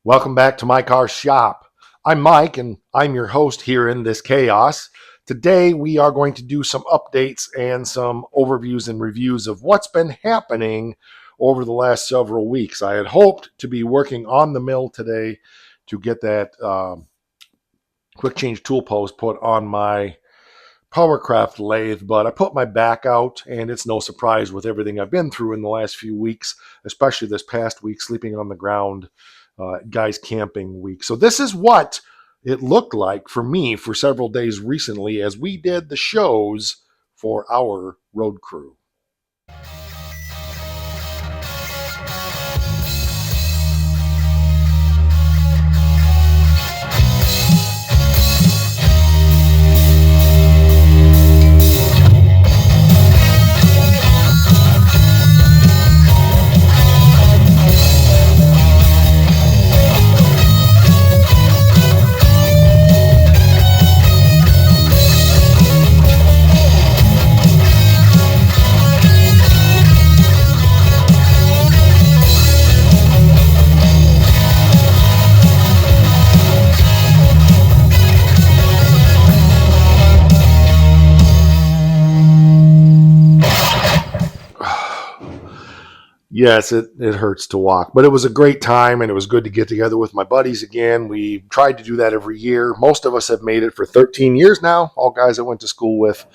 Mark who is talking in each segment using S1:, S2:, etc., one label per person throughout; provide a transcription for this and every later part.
S1: Welcome back to my car shop. I'm Mike and I'm your host here in this chaos. Today we are going to do some updates and some overviews and reviews of what's been happening over the last several weeks. I had hoped to be working on the mill today to get that quick change tool post put on my Powercraft lathe, but I put my back out, and it's no surprise with everything I've been through in the last few weeks, especially this past week, sleeping on the ground, guys camping week. So this is what it looked like for me for several days recently as we did the shows for our road crew. Yes, it hurts to walk, but it was a great time and it was good to get together with my buddies again. We tried to do that every year. Most of us have made it for 13 years now, all guys I went to school with,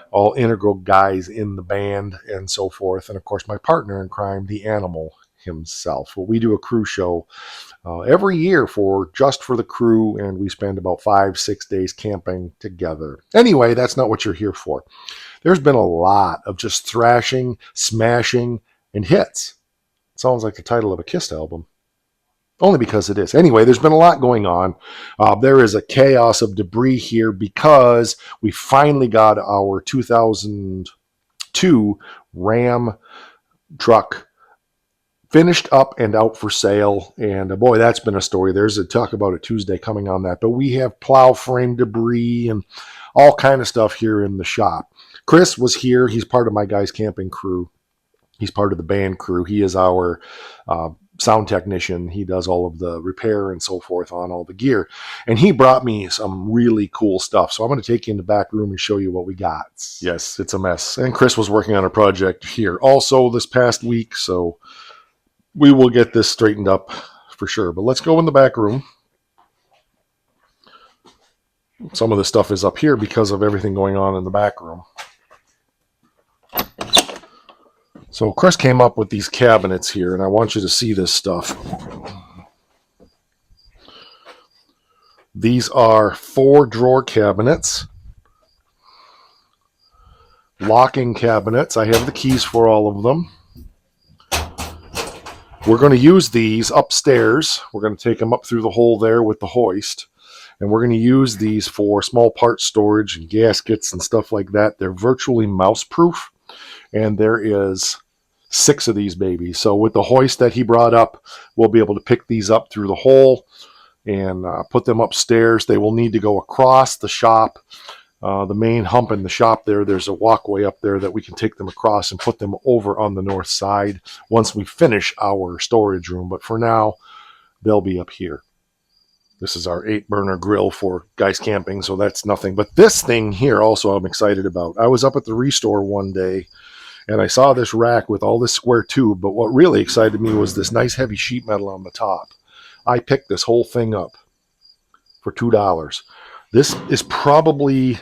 S1: all integral guys in the band and so forth. And of course, my partner in crime, the animal himself. Well, we do a crew show every year for the crew, and we spend about 5-6 days camping together. Anyway, that's not what you're here for. There's been a lot of just thrashing, smashing, and hits. Sounds like the title of a Kiss album. Only because it is. Anyway, there's been a lot going on. There is a chaos of debris here because we finally got our 2002 Ram truck finished up and out for sale. And boy, that's been a story. There's a talk about it Tuesday coming on that. But we have plow frame debris and all kind of stuff here in the shop. Chris was here. He's part of my guys camping crew. He's part of the band crew. He is our sound technician. He does all of the repair and so forth on all the gear. And he brought me some really cool stuff. So I'm going to take you in the back room and show you what we got. Yes, it's a mess. And Chris was working on a project here also this past week. So we will get this straightened up for sure. But let's go in the back room. Some of the stuff is up here because of everything going on in the back room. So Chris came up with these cabinets here, and I want you to see this stuff. These are 4-drawer cabinets, locking cabinets. I have the keys for all of them. We're going to use these upstairs. We're going to take them up through the hole there with the hoist, and we're going to use these for small part storage and gaskets and stuff like that. They're virtually mouse-proof. And there is 6 of these babies. So with the hoist that he brought up, we'll be able to pick these up through the hole and put them upstairs. They will need to go across the shop. The main hump in the shop there's a walkway up there that we can take them across and put them over on the north side once we finish our storage room. But for now, they'll be up here. This is our 8-burner grill for guys camping, so that's nothing. But this thing here also I'm excited about. I was up at the Restore one day, and I saw this rack with all this square tube, but what really excited me was this nice heavy sheet metal on the top. I picked this whole thing up for $2. This is probably,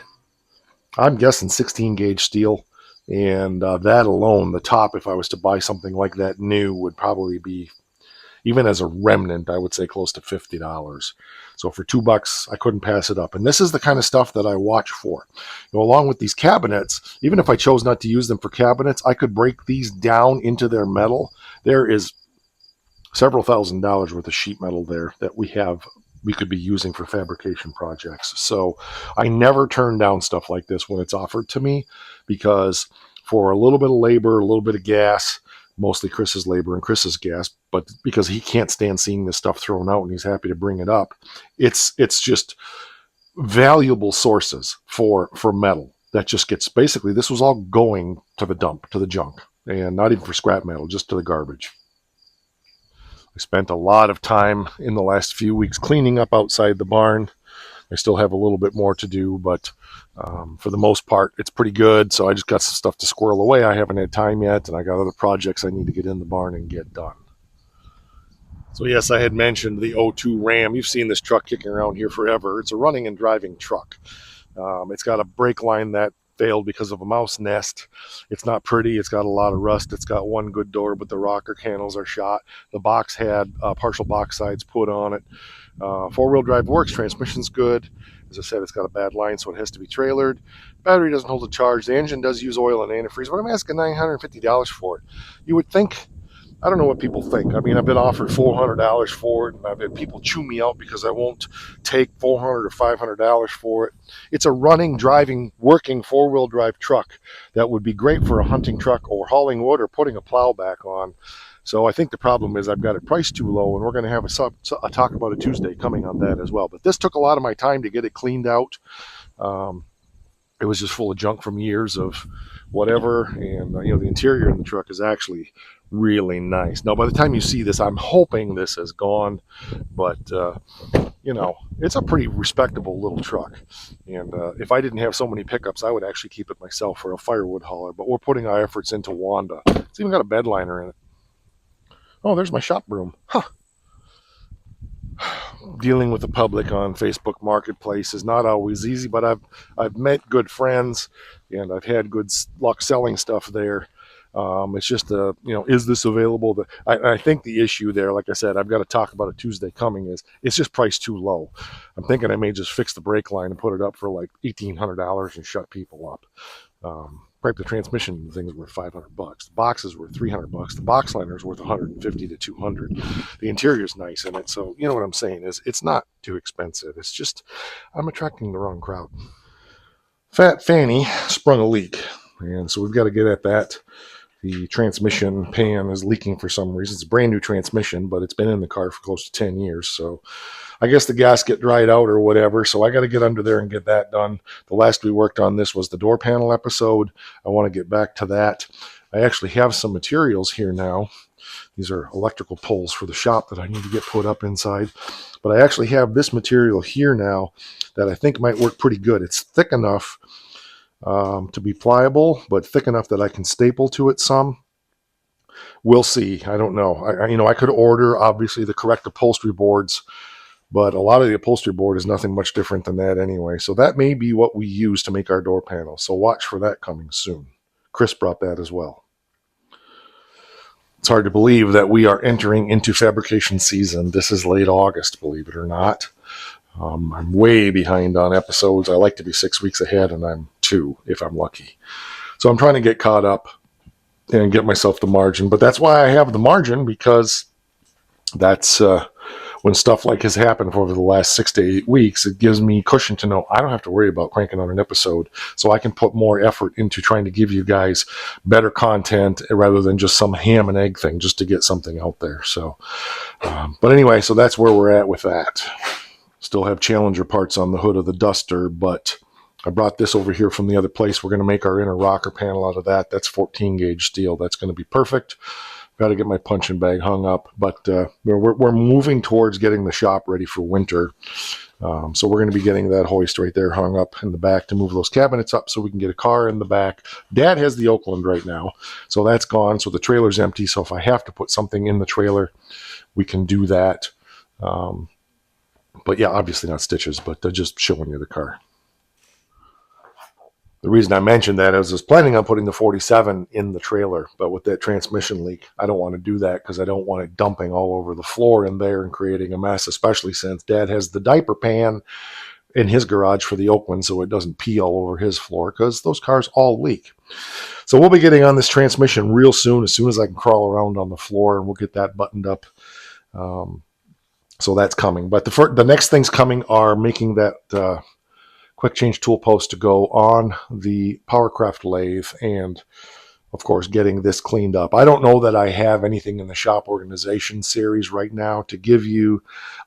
S1: I'm guessing, 16-gauge steel, and that alone, the top, if I was to buy something like that new, would probably be, even as a remnant, I would say close to $50. So for $2, I couldn't pass it up. And this is the kind of stuff that I watch for. Along with these cabinets, even if I chose not to use them for cabinets, I could break these down into their metal. There is several $1,000s worth of sheet metal there that we could be using for fabrication projects. So I never turn down stuff like this when it's offered to me, because for a little bit of labor, a little bit of gas, mostly Chris's labor and Chris's gas, but because he can't stand seeing this stuff thrown out and he's happy to bring it up, it's just valuable sources for metal that just gets, basically this was all going to the dump, to the junk, and not even for scrap metal, just to the garbage. spent a lot of time in the last few weeks cleaning up outside the barn. I still have a little bit more to do, but for the most part, it's pretty good. So I just got some stuff to squirrel away. I haven't had time yet, and I got other projects I need to get in the barn and get done. So yes, I had mentioned the O2 Ram. You've seen this truck kicking around here forever. It's a running and driving truck. It's got a brake line that failed because of a mouse nest. It's not pretty. It's got a lot of rust. It's got one good door, but the rocker panels are shot. The box had partial box sides put on it. Four-wheel drive works. Transmission's good. As I said, it's got a bad line, so it has to be trailered. Battery doesn't hold a charge. The engine does use oil and antifreeze, but I'm asking $950 for it. You would think, I don't know what people think. I mean, I've been offered $400 for it, and I've had people chew me out because I won't take $400 or $500 for it. It's a running, driving, working four-wheel drive truck that would be great for a hunting truck or hauling wood or putting a plow back on. So I think the problem is I've got it priced too low, and we're going to have a talk about it Tuesday coming on that as well. But this took a lot of my time to get it cleaned out. It was just full of junk from years of whatever, and the interior in the truck is actually really nice. Now, by the time you see this, I'm hoping this is gone, but it's a pretty respectable little truck. And if I didn't have so many pickups, I would actually keep it myself for a firewood hauler. But we're putting our efforts into Wanda. It's even got a bed liner in it. Oh, there's my shop broom. Huh. Dealing with the public on Facebook Marketplace is not always easy, but I've met good friends, and I've had good luck selling stuff there. It's just is this available? I think the issue there, like I said, I've got to talk about it Tuesday coming, is it's just priced too low. I'm thinking I may just fix the brake line and put it up for like $1,800 and shut people up. Right, the transmission thing's worth $500. The box is worth $300. The box liner is worth $150 to $200. The interior's nice in it, so you know what I'm saying is it's not too expensive. It's just I'm attracting the wrong crowd. Fat Fanny sprung a leak, and so we've got to get at that. The transmission pan is leaking for some reason. It's a brand new transmission, but it's been in the car for close to 10 years, so I guess the gasket dried out or whatever, so I got to get under there and get that done. The last we worked on this was the door panel episode. I want to get back to that. I actually have some materials here now. These are electrical poles for the shop that I need to get put up inside. But I actually have this material here now that I think might work pretty good. It's thick enough to be pliable, but thick enough that I can staple to it some. We'll see. I don't know. I could order, obviously, the correct upholstery boards, but a lot of the upholstery board is nothing much different than that anyway. So that may be what we use to make our door panel. So watch for that coming soon. Chris brought that as well. It's hard to believe that we are entering into fabrication season. This is late August, believe it or not. I'm way behind on episodes. I like to be 6 weeks ahead, and I'm 2 if I'm lucky. So I'm trying to get caught up and get myself the margin. But that's why I have the margin, because that's when stuff like has happened for over the last 6 to 8 weeks, it gives me cushion to know I don't have to worry about cranking on an episode, so I can put more effort into trying to give you guys better content rather than just some ham and egg thing just to get something out there. So, but anyway, so that's where we're at with that. Still have Challenger parts on the hood of the Duster, but I brought this over here from the other place. We're going to make our inner rocker panel out of that. That's 14 gauge steel. That's going to be perfect. Got to get my punching bag hung up, but we're moving towards getting the shop ready for winter. So we're going to be getting that hoist right there hung up in the back to move those cabinets up so we can get a car in the back. Dad has the Oakland right now, so that's gone. So the trailer's empty. So if I have to put something in the trailer, we can do that. But yeah, obviously not stitches, but just showing you the car. The reason I mentioned that is I was planning on putting the 47 in the trailer, but with that transmission leak, I don't want to do that because I don't want it dumping all over the floor in there and creating a mess, especially since Dad has the diaper pan in his garage for the Oakland so it doesn't pee all over his floor, because those cars all leak. So we'll be getting on this transmission real soon as I can crawl around on the floor, and we'll get that buttoned up. So that's coming. But the next things coming are making that quick change tool post to go on the Powercraft lathe, and of course getting this cleaned up. I don't know that I have anything in the shop organization series right now to give you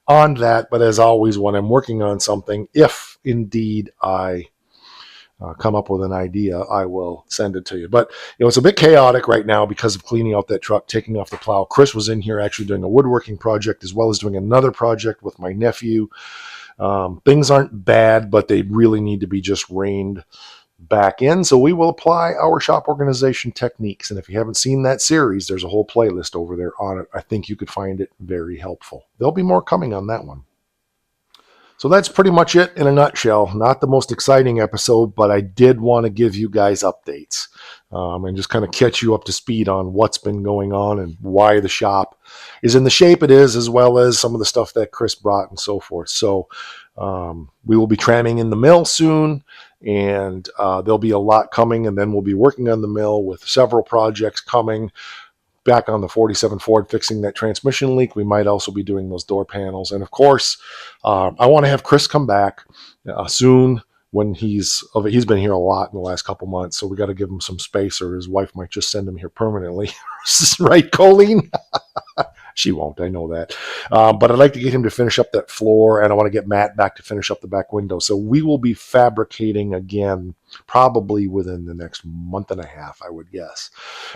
S1: on that, but as always, when I'm working on something, if indeed I come up with an idea, I will send it to you. But it's a bit chaotic right now because of cleaning out that truck, taking off the plow. Chris was in here actually doing a woodworking project as well as doing another project with my nephew. Things aren't bad, but they really need to be just reined back in. So we will apply our shop organization techniques. And if you haven't seen that series, there's a whole playlist over there on it. I think you could find it very helpful. There'll be more coming on that one. So that's pretty much it in a nutshell. Not the most exciting episode, but I did want to give you guys updates and just kind of catch you up to speed on what's been going on and why the shop is in the shape it is, as well as some of the stuff that Chris brought and so forth. So we will be tramming in the mill soon, and there'll be a lot coming, and then we'll be working on the mill with several projects coming. Back on the 47 Ford, fixing that transmission leak. We might also be doing those door panels. And of course, I want to have Chris come back soon when he's been here a lot in the last couple months. So we got to give him some space, or his wife might just send him here permanently. Right, Colleen? She won't, I know that. But I'd like to get him to finish up that floor, and I want to get Matt back to finish up the back window. So we will be fabricating again probably within the next month and a half, I would guess.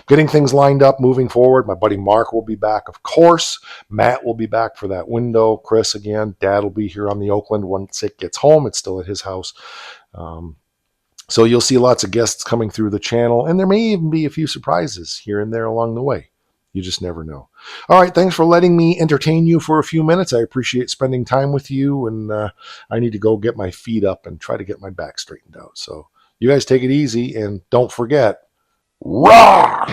S1: Getting things lined up, moving forward. My buddy Mark will be back, of course. Matt will be back for that window. Chris again. Dad will be here on the Oakland once it gets home. It's still at his house. So you'll see lots of guests coming through the channel, and there may even be a few surprises here and there along the way. You just never know. All right, thanks for letting me entertain you for a few minutes. I appreciate spending time with you, and I need to go get my feet up and try to get my back straightened out. So you guys take it easy, and don't forget, rock!